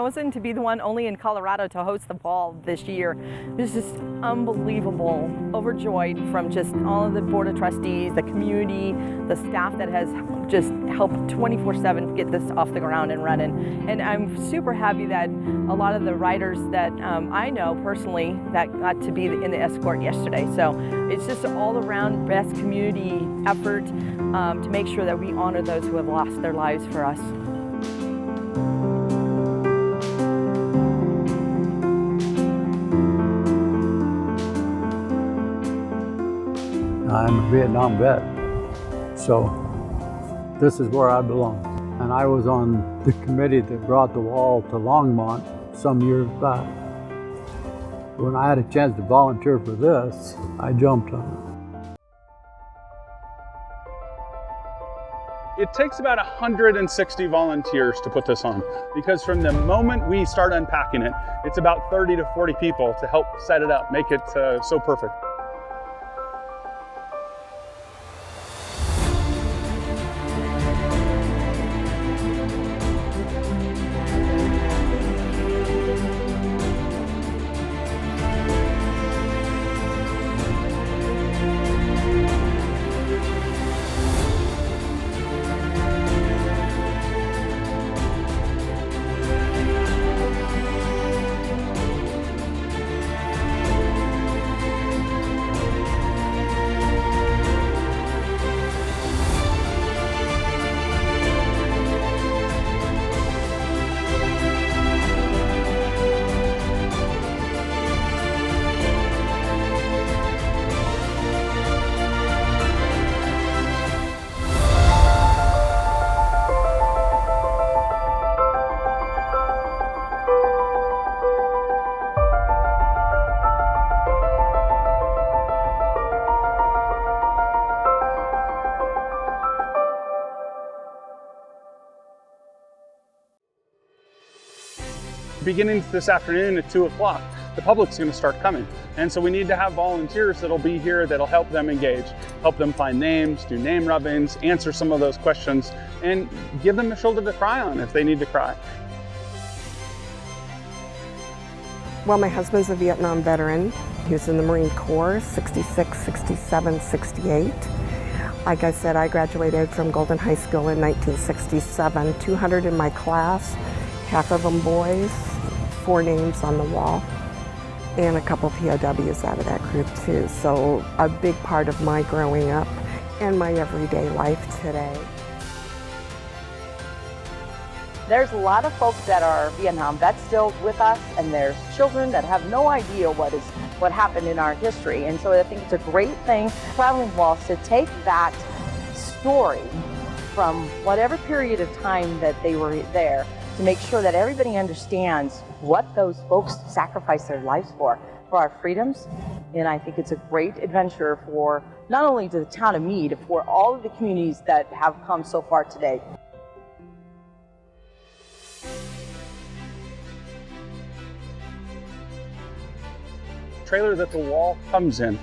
chosen to be the one only in Colorado to host the ball this year. It's just unbelievable, overjoyed from just all of the Board of Trustees, the community, the staff that has just helped 24/7 get this off the ground and running. And I'm super happy that a lot of the riders that I know personally that got to be in the escort yesterday. So it's just an all-around best community effort to make sure that we honor those who have lost their lives for us. I'm a Vietnam vet, so this is where I belong. And I was on the committee that brought the wall to Longmont some years back. When I had a chance to volunteer for this, I jumped on it. It takes about 160 volunteers to put this on, because from the moment we start unpacking it, it's about 30 to 40 people to help set it up, make it so perfect. Beginning this afternoon at 2 o'clock, the public's going to start coming. And so we need to have volunteers that'll be here that'll help them engage, help them find names, do name rubbings, answer some of those questions, and give them a shoulder to cry on if they need to cry. Well, my husband's a Vietnam veteran. He was in the Marine Corps, 66, 67, 68. Like I said, I graduated from Golden High School in 1967, 200 in my class, half of them boys, 4 names on the wall, and a couple POWs out of that group too. So a big part of my growing up and my everyday life today. There's a lot of folks that are Vietnam vets still with us, and there's children that have no idea what happened in our history. And so I think it's a great thing, Traveling Walls, to take that story from whatever period of time that they were there, to make sure that everybody understands what those folks sacrificed their lives for our freedoms. And I think it's a great adventure for not only the town of Mead, for all of the communities that have come so far today. Trailer that the wall comes in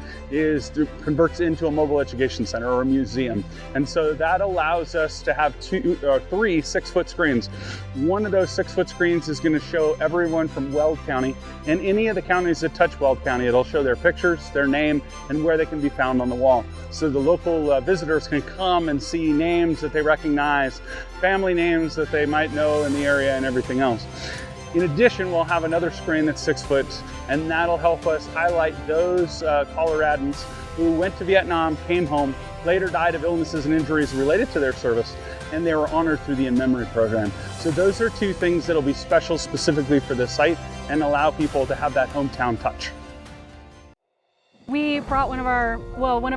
converts into a mobile education center or a museum. And so that allows us to have 3 6-foot screens. One of those 6-foot screens is going to show everyone from Weld County, and any of the counties that touch Weld County. It'll show their pictures, their name, and where they can be found on the wall. So the local visitors can come and see names that they recognize, family names that they might know in the area, and everything else. In addition, we'll have another screen that's 6 foot, and that'll help us highlight those Coloradans who went to Vietnam, came home, later died of illnesses and injuries related to their service, and they were honored through the In Memory program. So those are 2 things that'll be special specifically for this site and allow people to have that hometown touch. We brought one of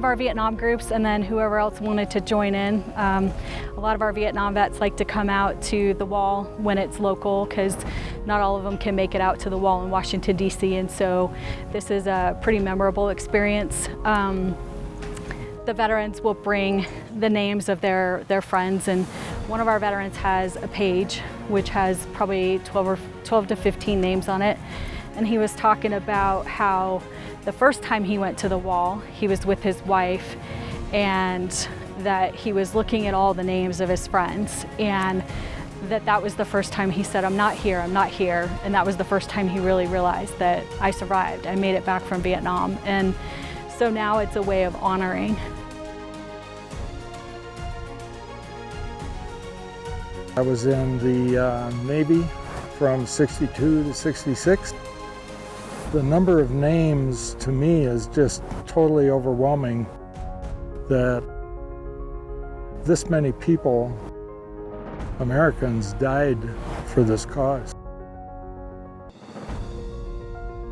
our Vietnam groups, and then whoever else wanted to join in. A lot of our Vietnam vets like to come out to the wall when it's local, because not all of them can make it out to the wall in Washington, D.C., and so this is a pretty memorable experience. The veterans will bring the names of their friends, and one of our veterans has a page which has probably 12 to 15 names on it, and he was talking about how the first time he went to the wall, he was with his wife, and that he was looking at all the names of his friends, and that was the first time he said, I'm not here, and that was the first time he really realized that I survived. I made it back from Vietnam, and so now it's a way of honoring. I was in the Navy from 62 to 66. The number of names to me is just totally overwhelming, that this many people, Americans, died for this cause.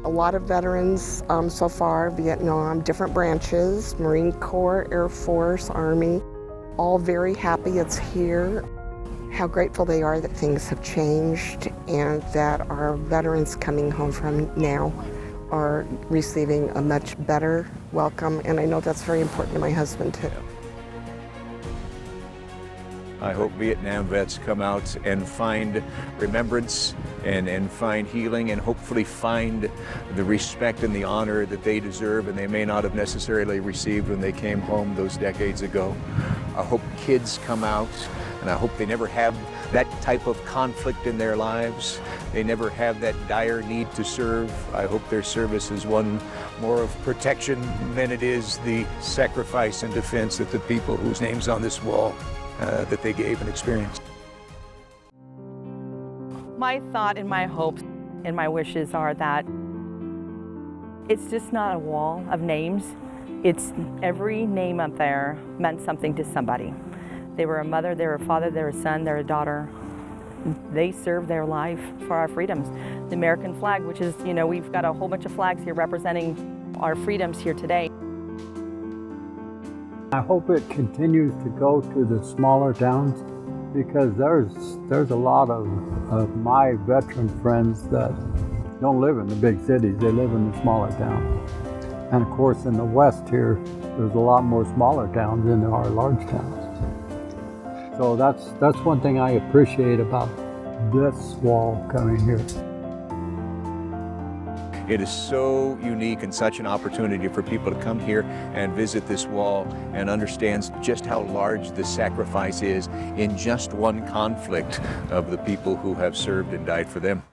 A lot of veterans so far, Vietnam, different branches, Marine Corps, Air Force, Army, all very happy it's here. How grateful they are that things have changed and that our veterans coming home from now are receiving a much better welcome, and I know that's very important to my husband too. I hope Vietnam vets come out and find remembrance and find healing and hopefully find the respect and the honor that they deserve and they may not have necessarily received when they came home those decades ago. I hope kids come out, and I hope they never have that type of conflict in their lives. They never have that dire need to serve. I hope their service is one more of protection than it is the sacrifice and defense that the people whose names on this wall that they gave and experienced. My thought and my hopes and my wishes are that it's just not a wall of names. It's every name up there meant something to somebody. They were a mother, they were a father, they were a son, they're a daughter. They served their life for our freedoms. The American flag, which is, you know, we've got a whole bunch of flags here representing our freedoms here today. I hope it continues to go to the smaller towns, because there's a lot of my veteran friends that don't live in the big cities. They live in the smaller towns. And of course in the West here, there's a lot more smaller towns than there are large towns. So that's one thing I appreciate about this wall coming here. It is so unique and such an opportunity for people to come here and visit this wall and understand just how large the sacrifice is in just one conflict of the people who have served and died for them.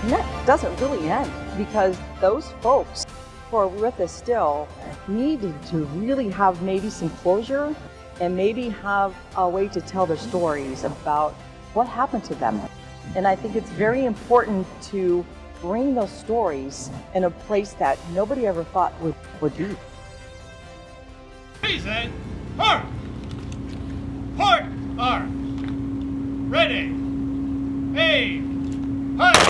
And that doesn't really end, because those folks who are with us still needed to really have maybe some closure and maybe have a way to tell their stories about what happened to them. And I think it's very important to bring those stories in a place that nobody ever thought would be. Reason, mark! Port arms! Ready! Aim! Hunt!